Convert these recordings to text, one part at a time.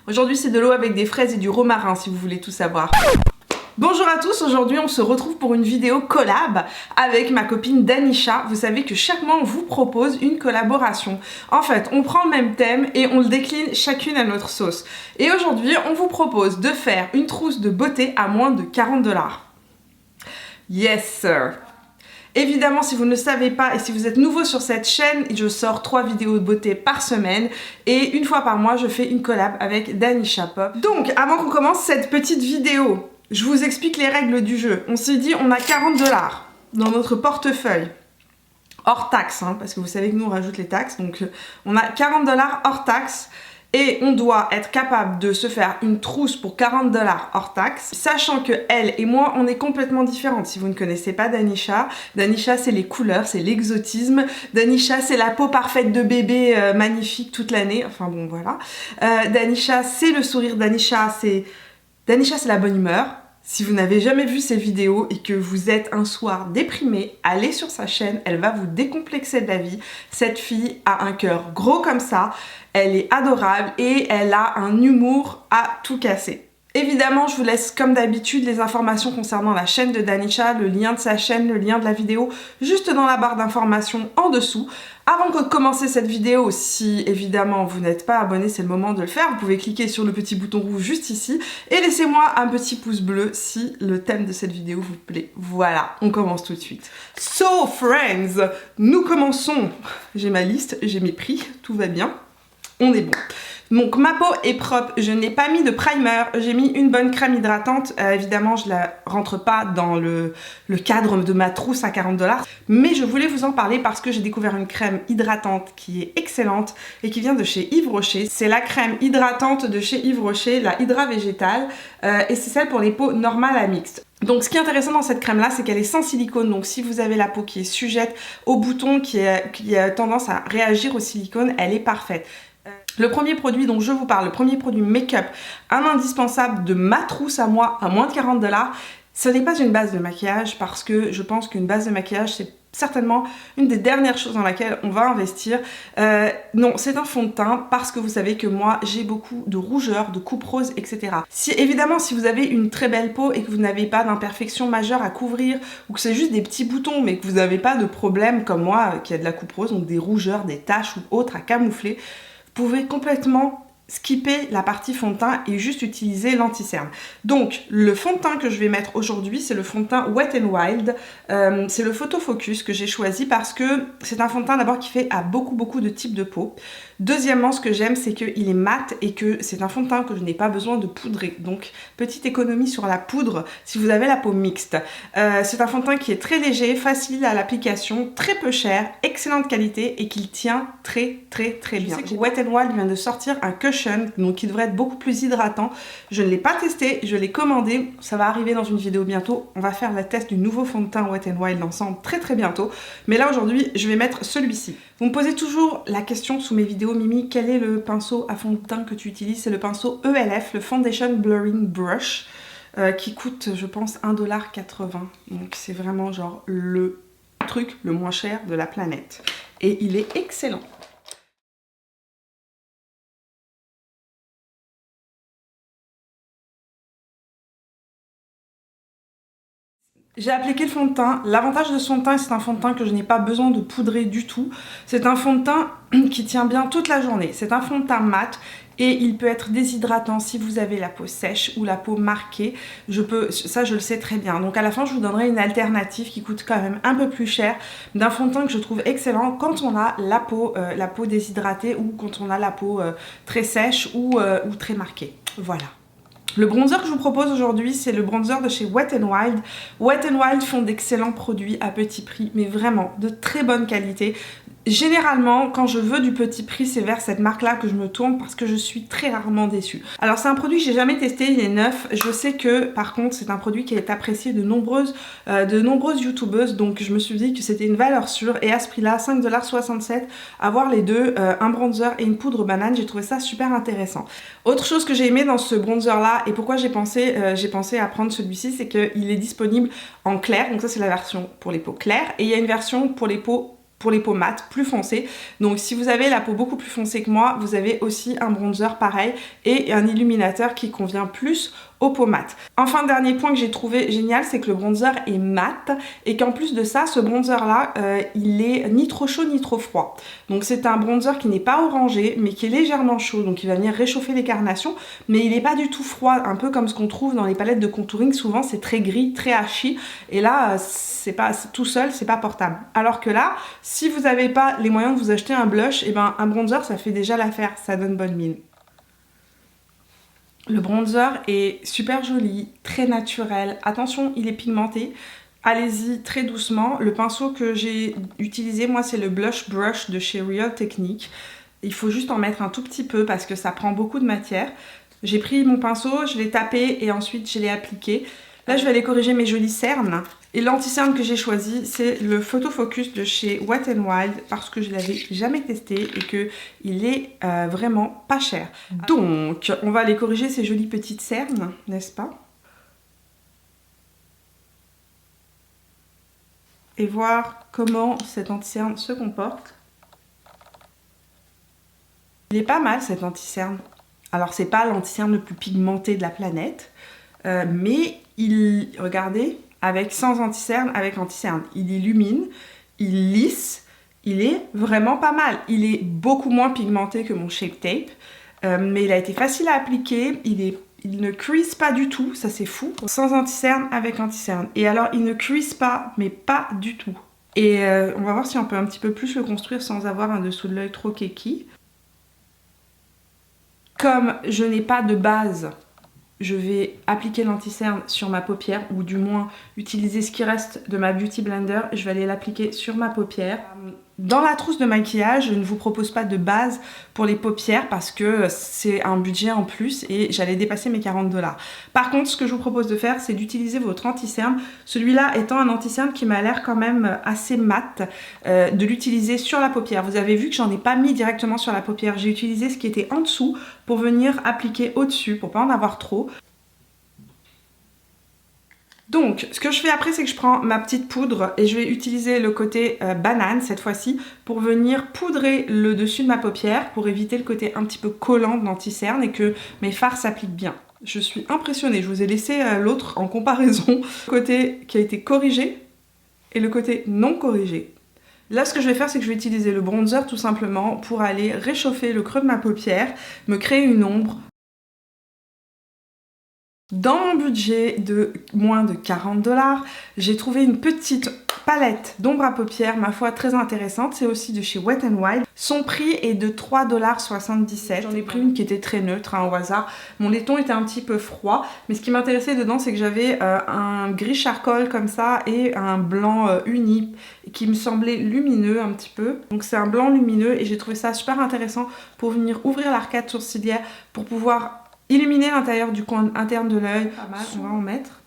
Aujourd'hui c'est de l'eau avec des fraises et du romarin si vous voulez tout savoir. Bonjour à tous, aujourd'hui on se retrouve pour une vidéo collab avec ma copine Danisha. Vous savez que chaque mois on vous propose une collaboration. En fait, on prend le même thème et on le décline chacune à notre sauce. Et aujourd'hui, on vous propose de faire une trousse de beauté à moins de 40 $. Yes sir. Évidemment, si vous ne le savez pas et si vous êtes nouveau sur cette chaîne, je sors 3 vidéos de beauté par semaine et une fois par mois, je fais une collab avec Danisha Pop. Donc, avant qu'on commence cette petite vidéo, je vous explique les règles du jeu. On s'est dit, on a 40 $ dans notre portefeuille, hors taxe, hein, parce que vous savez que nous on rajoute les taxes, donc on a 40 $ hors taxe. Et on doit être capable de se faire une trousse pour 40 $ hors taxe, sachant que elle et moi, on est complètement différentes. Si vous ne connaissez pas Danisha, Danisha c'est les couleurs, c'est l'exotisme. Danisha c'est la peau parfaite de bébé magnifique toute l'année. Enfin bon, voilà. Danisha c'est le sourire. Danisha c'est la bonne humeur. Si vous n'avez jamais vu ses vidéos et que vous êtes un soir déprimé, allez sur sa chaîne, elle va vous décomplexer de la vie. Cette fille a un cœur gros comme ça, elle est adorable et elle a un humour à tout casser. Évidemment, je vous laisse comme d'habitude les informations concernant la chaîne de Danisha, le lien de sa chaîne, le lien de la vidéo, juste dans la barre d'informations en dessous. Avant de commencer cette vidéo, si évidemment vous n'êtes pas abonné, c'est le moment de le faire. Vous pouvez cliquer sur le petit bouton rouge juste ici et laissez-moi un petit pouce bleu si le thème de cette vidéo vous plaît. Voilà, on commence tout de suite. So friends, nous commençons. J'ai ma liste, j'ai mes prix, tout va bien. On est bon. Donc ma peau est propre, je n'ai pas mis de primer, j'ai mis une bonne crème hydratante, évidemment je la rentre pas dans le cadre de ma trousse à 40 $, mais je voulais vous en parler parce que j'ai découvert une crème hydratante qui est excellente et qui vient de chez Yves Rocher. C'est la crème hydratante de chez Yves Rocher, la Hydra Végétale, et c'est celle pour les peaux normales à mixtes. Donc ce qui est intéressant dans cette crème là, c'est qu'elle est sans silicone, donc si vous avez la peau qui est sujette au bouton, qui a tendance à réagir au silicone, elle est parfaite. Le premier produit dont je vous parle, le premier produit make-up, un indispensable de ma trousse à moi à moins de 40 $, ce n'est pas une base de maquillage parce que je pense qu'une base de maquillage c'est certainement une des dernières choses dans laquelle on va investir. Non, c'est un fond de teint parce que vous savez que moi j'ai beaucoup de rougeur, de coupe rose, etc. Évidemment, si vous avez une très belle peau et que vous n'avez pas d'imperfection majeure à couvrir ou que c'est juste des petits boutons mais que vous n'avez pas de problème comme moi qui a de la coupe rose, donc des rougeurs, des taches ou autres à camoufler, vous pouvez complètement skipper la partie fond de teint et juste utiliser l'anti-cerne. Donc le fond de teint que je vais mettre aujourd'hui, c'est le fond de teint Wet n Wild. C'est le Photo Focus que j'ai choisi parce que c'est un fond de teint d'abord qui fait à beaucoup de types de peau. Deuxièmement, ce que j'aime, c'est qu'il est mat et que c'est un fond de teint que je n'ai pas besoin de poudrer. Donc petite économie sur la poudre si vous avez la peau mixte. C'est un fond de teint qui est très léger, facile à l'application, très peu cher, excellente qualité et qui tient très bien. Wet n Wild vient de sortir un cushion, donc qui devrait être beaucoup plus hydratant. Je ne l'ai pas testé, je l'ai commandé, ça va arriver dans une vidéo bientôt. On va faire la test du nouveau fond de teint Wet n Wild ensemble très bientôt. Mais là aujourd'hui, je vais mettre celui-ci. Vous me posez toujours la question sous mes vidéos, Mimi, quel est le pinceau à fond de teint que tu utilises? C'est le pinceau ELF, le Foundation Blurring Brush, qui coûte, je pense, 1,80 $. Donc c'est vraiment genre le truc le moins cher de la planète. Et il est excellent. J'ai appliqué le fond de teint. L'avantage de ce fond de teint, c'est un fond de teint que je n'ai pas besoin de poudrer du tout. C'est un fond de teint qui tient bien toute la journée. C'est un fond de teint mat et il peut être déshydratant si vous avez la peau sèche ou la peau marquée. Ça je le sais très bien. Donc à la fin, je vous donnerai une alternative qui coûte quand même un peu plus cher d'un fond de teint que je trouve excellent quand on a la peau déshydratée ou quand on a la peau très sèche ou très marquée. Voilà. Le bronzer que je vous propose aujourd'hui, c'est le bronzer de chez Wet n Wild. Wet n Wild font d'excellents produits à petit prix, mais vraiment de très bonne qualité. Généralement, quand je veux du petit prix, c'est vers cette marque-là que je me tourne parce que je suis très rarement déçue. Alors c'est un produit que j'ai jamais testé, il est neuf. Je sais que par contre c'est un produit qui est apprécié de nombreuses youtubeuses, donc je me suis dit que c'était une valeur sûre et à ce prix-là, 5,67 $, avoir les deux, un bronzer et une poudre banane, j'ai trouvé ça super intéressant. Autre chose que j'ai aimé dans ce bronzer-là et pourquoi j'ai pensé à prendre celui-ci, c'est qu'il est disponible en clair, donc ça c'est la version pour les peaux claires et il y a une version pour les peaux pour les peaux mates plus foncées. Donc si vous avez la peau beaucoup plus foncée que moi, vous avez aussi un bronzer pareil et un illuminateur qui convient plus aux peaux mates. Enfin, dernier point que j'ai trouvé génial, c'est que le bronzer est mat et qu'en plus de ça, ce bronzer là, il est ni trop chaud ni trop froid. Donc c'est un bronzer qui n'est pas orangé mais qui est légèrement chaud, donc il va venir réchauffer les carnations, mais il n'est pas du tout froid, un peu comme ce qu'on trouve dans les palettes de contouring. Souvent c'est très gris, très hachis, et là c'est pas tout seul, c'est pas portable. Alors que là, si vous n'avez pas les moyens de vous acheter un blush, et ben un bronzer ça fait déjà l'affaire, ça donne bonne mine. Le bronzer est super joli, très naturel. Attention, il est pigmenté. Allez-y très doucement. Le pinceau que j'ai utilisé, moi, c'est le Blush Brush de chez Real Techniques. Il faut juste en mettre un tout petit peu parce que ça prend beaucoup de matière. J'ai pris mon pinceau, je l'ai tapé et ensuite je l'ai appliqué. Là, je vais aller corriger mes jolies cernes. Et l'anti-cerne que j'ai choisi, c'est le Photo Focus de chez Wet n Wild parce que je ne l'avais jamais testé et qu'il est vraiment pas cher. Donc, on va aller corriger ces jolies petites cernes, n'est-ce pas? Et voir comment cet anti-cerne se comporte. Il est pas mal cet anti-cerne. Alors, c'est pas l'anti-cerne le plus pigmenté de la planète, mais regardez, avec sans anti-cerne, avec anti-cerne, il illumine, il lisse, il est vraiment pas mal. Il est beaucoup moins pigmenté que mon Shape Tape, mais il a été facile à appliquer, il ne crease pas du tout, ça c'est fou. Sans anti-cerne, avec anti-cerne. Et alors, il ne crease pas, mais pas du tout. Et on va voir si on peut un petit peu plus le construire sans avoir un dessous de l'œil trop keki. Comme je n'ai pas de base, je vais appliquer l'anti-cerne sur ma paupière, ou du moins utiliser ce qui reste de ma Beauty Blender. Je vais aller l'appliquer sur ma paupière. Dans la trousse de maquillage, je ne vous propose pas de base pour les paupières parce que c'est un budget en plus et j'allais dépasser mes 40 $. Par contre, ce que je vous propose de faire, c'est d'utiliser votre anti-cerne. Celui-là étant un anti-cerne qui m'a l'air quand même assez mat, de l'utiliser sur la paupière. Vous avez vu que j'en ai pas mis directement sur la paupière. J'ai utilisé ce qui était en dessous pour venir appliquer au-dessus, pour pas en avoir trop. Donc, ce que je fais après, c'est que je prends ma petite poudre et je vais utiliser le côté banane cette fois-ci pour venir poudrer le dessus de ma paupière pour éviter le côté un petit peu collant de l'anti-cerne et que mes fards s'appliquent bien. Je suis impressionnée, je vous ai laissé l'autre en comparaison, le côté qui a été corrigé et le côté non corrigé. Là, ce que je vais faire, c'est que je vais utiliser le bronzer tout simplement pour aller réchauffer le creux de ma paupière, me créer une ombre. Dans mon budget de moins de 40 $, j'ai trouvé une petite palette d'ombre à paupières, ma foi très intéressante. C'est aussi de chez Wet n Wild. Son prix est de 3,77 $. J'en ai pris une qui était très neutre, au hasard. Mon laiton était un petit peu froid, mais ce qui m'intéressait dedans, c'est que j'avais un gris charcoal comme ça et un blanc uni qui me semblait lumineux un petit peu. Donc c'est un blanc lumineux et j'ai trouvé ça super intéressant pour venir ouvrir l'arcade sourcilière, pour pouvoir illuminer l'intérieur du coin interne de l'œil. On va en mettre.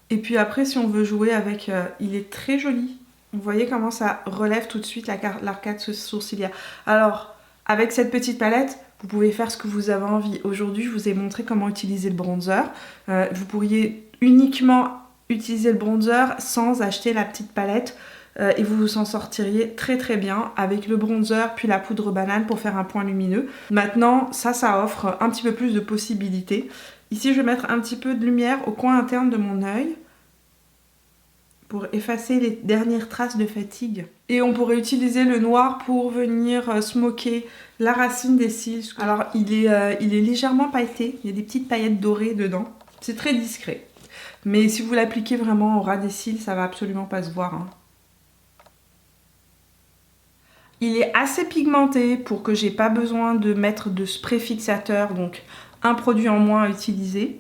Et puis après, si on veut jouer avec... il est très joli. Vous voyez comment ça relève tout de suite l'arcade sourcilière. Alors, avec cette petite palette, vous pouvez faire ce que vous avez envie. Aujourd'hui, je vous ai montré comment utiliser le bronzer. Vous pourriez uniquement utiliser le bronzer sans acheter la petite palette. Et vous vous en sortiriez très très bien avec le bronzer puis la poudre banane pour faire un point lumineux. Maintenant, ça offre un petit peu plus de possibilités. Ici, je vais mettre un petit peu de lumière au coin interne de mon œil pour effacer les dernières traces de fatigue. Et on pourrait utiliser le noir pour venir smoker la racine des cils. Alors, il est légèrement pailleté, il y a des petites paillettes dorées dedans. C'est très discret. Mais si vous l'appliquez vraiment au ras des cils, ça va absolument pas se voir, hein. Il est assez pigmenté pour que j'ai pas besoin de mettre de spray fixateur, donc un produit en moins à utiliser.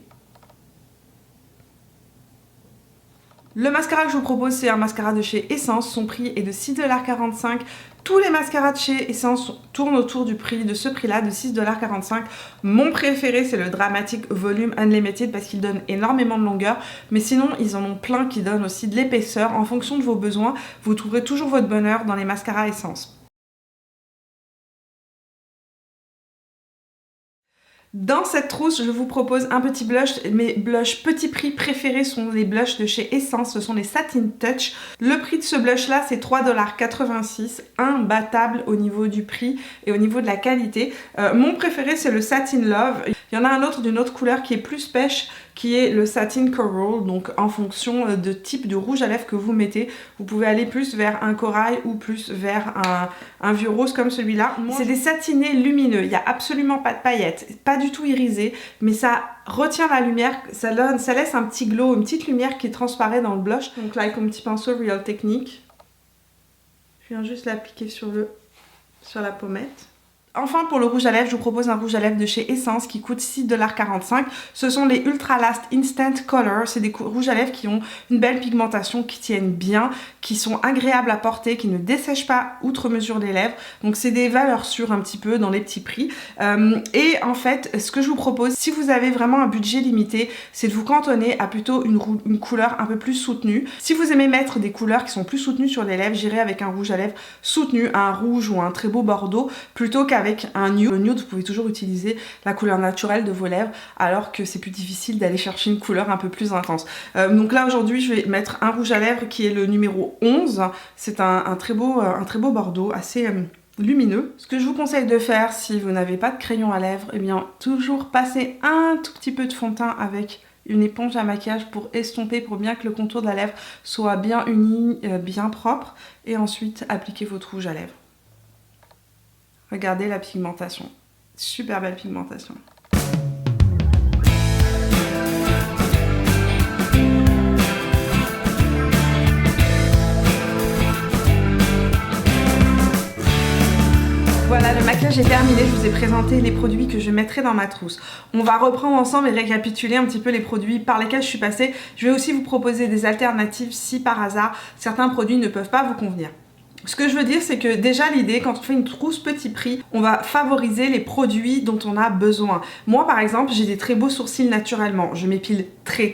Le mascara que je vous propose, c'est un mascara de chez Essence. Son prix est de 6,45 $. Tous les mascaras de chez Essence tournent autour du prix de ce prix-là, de 6,45 $. Mon préféré, c'est le Dramatic Volume Unlimited parce qu'il donne énormément de longueur. Mais sinon, ils en ont plein qui donnent aussi de l'épaisseur. En fonction de vos besoins, vous trouverez toujours votre bonheur dans les mascaras Essence. Dans cette trousse, je vous propose un petit blush. Mes blushs petit prix préférés sont les blushs de chez Essence, ce sont les Satin Touch. Le prix de ce blush là, c'est 3,86 $, imbattable au niveau du prix et au niveau de la qualité. Mon préféré, c'est le Satin Love. Il y en a un autre d'une autre couleur qui est plus pêche, qui est le Satin Coral. Donc en fonction de type de rouge à lèvres que vous mettez, vous pouvez aller plus vers un corail ou plus vers un vieux rose comme celui-là. C'est des satinés lumineux, il n'y a absolument pas de paillettes, pas du tout irisé, mais ça retient la lumière, ça laisse un petit glow, une petite lumière qui transparaît dans le blush. Donc là avec mon petit pinceau Real Technique, je viens juste l'appliquer sur la pommette. Enfin, pour le rouge à lèvres, je vous propose un rouge à lèvres de chez Essence qui coûte 6,45 $. Ce sont les Ultra Last Instant Color. C'est des rouges à lèvres qui ont une belle pigmentation, qui tiennent bien, qui sont agréables à porter, qui ne dessèchent pas outre mesure les lèvres. Donc c'est des valeurs sûres un petit peu dans les petits prix. Et en fait, ce que je vous propose, si vous avez vraiment un budget limité, c'est de vous cantonner à plutôt une couleur un peu plus soutenue. Si vous aimez mettre des couleurs qui sont plus soutenues sur les lèvres, j'irai avec un rouge à lèvres soutenu, un rouge ou un très beau bordeaux, plutôt qu'avec un nude. Le nude, vous pouvez toujours utiliser la couleur naturelle de vos lèvres, alors que c'est plus difficile d'aller chercher une couleur un peu plus intense. Donc là aujourd'hui, je vais mettre un rouge à lèvres qui est le numéro 11. C'est un très beau bordeaux, assez lumineux. Ce que je vous conseille de faire si vous n'avez pas de crayon à lèvres, eh bien toujours passer un tout petit peu de fond de teint avec une éponge à maquillage pour estomper, pour bien que le contour de la lèvre soit bien uni, bien propre, et ensuite appliquer votre rouge à lèvres. Regardez la pigmentation, super belle pigmentation. Voilà, le maquillage est terminé, je vous ai présenté les produits que je mettrai dans ma trousse. On va reprendre ensemble et récapituler un petit peu les produits par lesquels je suis passée. Je vais aussi vous proposer des alternatives si par hasard certains produits ne peuvent pas vous convenir. Ce que je veux dire, c'est que déjà l'idée, quand on fait une trousse petit prix, on va favoriser les produits dont on a besoin. Moi par exemple, j'ai des très beaux sourcils naturellement. Je m'épile très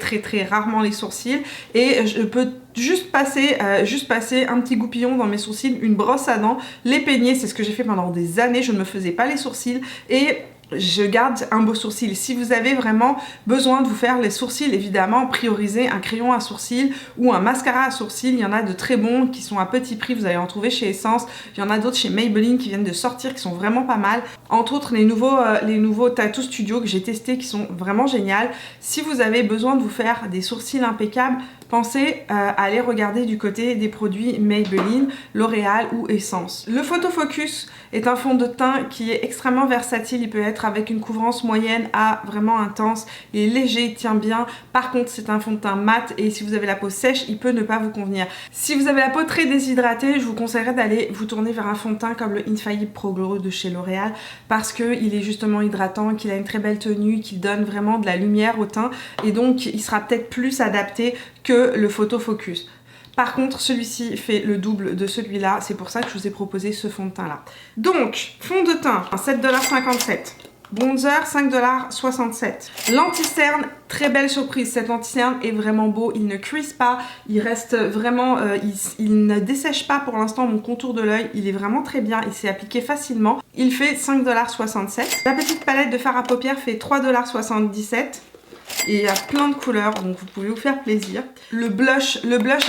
rarement les sourcils et je peux juste passer un petit goupillon dans mes sourcils, une brosse à dents, les peigner. C'est ce que j'ai fait pendant des années, je ne me faisais pas les sourcils et je garde un beau sourcil. Si vous avez vraiment besoin de vous faire les sourcils, évidemment, priorisez un crayon à sourcils ou un mascara à sourcils. Il y en a de très bons qui sont à petit prix, vous allez en trouver chez Essence. Il y en a d'autres chez Maybelline qui viennent de sortir, qui sont vraiment pas mal. Entre autres, les nouveaux Tattoo Studio que j'ai testés qui sont vraiment géniaux. Si vous avez besoin de vous faire des sourcils impeccables, pensez à aller regarder du côté des produits Maybelline, L'Oréal ou Essence. Le Photo Focus est un fond de teint qui est extrêmement versatile. Il peut être avec une couvrance moyenne à vraiment intense. Il est léger, il tient bien. Par contre, c'est un fond de teint mat et si vous avez la peau sèche, il peut ne pas vous convenir. Si vous avez la peau très déshydratée, je vous conseillerais d'aller vous tourner vers un fond de teint comme le Infallible Pro Glow de chez L'Oréal parce qu'il est justement hydratant, qu'il a une très belle tenue, qu'il donne vraiment de la lumière au teint et donc il sera peut-être plus adapté que le Photo Focus. Par contre, celui-ci fait le double de celui-là, c'est pour ça que je vous ai proposé ce fond de teint là. Donc, fond de teint, 7,57 $. Bronzer, 5,67 $. L'anti-cerne, très belle surprise. Cet anti-cerne est vraiment beau, il ne cuise pas, il reste vraiment, il ne dessèche pas pour l'instant mon contour de l'œil. Il est vraiment très bien, il s'est appliqué facilement. Il fait 5,67 $. La petite palette de fard à paupières fait 3,77 $. Et il y a plein de couleurs, donc vous pouvez vous faire plaisir. Le blush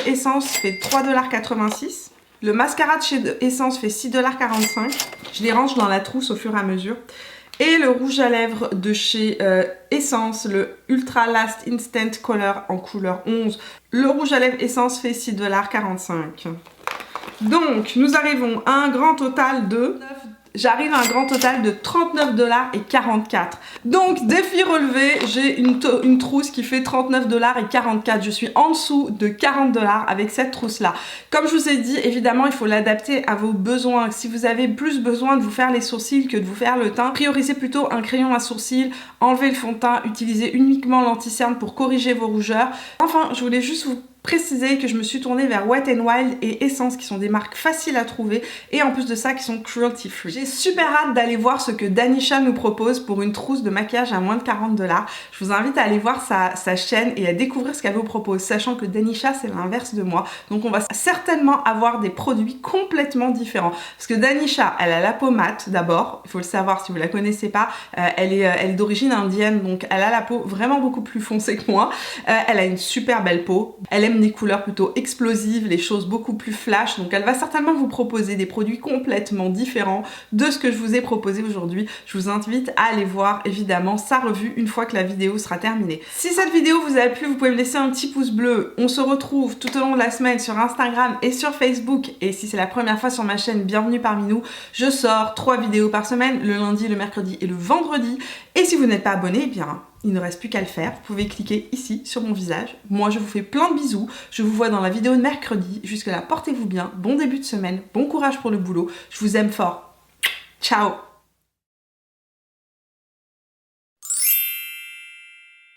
Essence fait 3,86 $. Le mascara de chez Essence fait 6,45 $. Je les range dans la trousse au fur et à mesure. Et le rouge à lèvres de chez Essence, le Ultra Last Instant Color en couleur 11. Le rouge à lèvres Essence fait 6,45 $. Donc, nous arrivons à un grand total de... J'arrive à un grand total de 39,44 $. Donc, défi relevé, j'ai une trousse qui fait 39,44 $. Je suis en dessous de 40 $ avec cette trousse-là. Comme je vous ai dit, évidemment, il faut l'adapter à vos besoins. Si vous avez plus besoin de vous faire les sourcils que de vous faire le teint, priorisez plutôt un crayon à sourcils, enlevez le fond de teint, utilisez uniquement l'anti-cerne pour corriger vos rougeurs. Enfin, je voulais juste vous préciser que je me suis tournée vers Wet n Wild et Essence qui sont des marques faciles à trouver et en plus de ça qui sont cruelty free. J'ai super hâte d'aller voir ce que Danisha nous propose pour une trousse de maquillage à moins de 40 $. Je vous invite à aller voir sa chaîne et à découvrir ce qu'elle vous propose, sachant que Danisha c'est l'inverse de moi, donc on va certainement avoir des produits complètement différents. Parce que Danisha, elle a la peau mate d'abord, il faut le savoir si vous la connaissez pas, elle est d'origine indienne, donc elle a la peau vraiment beaucoup plus foncée que moi, elle a une super belle peau, elle aime des couleurs plutôt explosives, les choses beaucoup plus flash, donc elle va certainement vous proposer des produits complètement différents de ce que je vous ai proposé aujourd'hui. Je vous invite à aller voir évidemment sa revue une fois que la vidéo sera terminée. Si cette vidéo vous a plu, vous pouvez me laisser un petit pouce bleu. On se retrouve tout au long de la semaine sur Instagram et sur Facebook, et si c'est la première fois sur ma chaîne, bienvenue parmi nous. Je sors 3 vidéos par semaine, le lundi, le mercredi et le vendredi, et si vous n'êtes pas abonné, eh bien il ne reste plus qu'à le faire. Vous pouvez cliquer ici sur mon visage. Moi, je vous fais plein de bisous. Je vous vois dans la vidéo de mercredi. Jusque là, portez-vous bien. Bon début de semaine. Bon courage pour le boulot. Je vous aime fort. Ciao!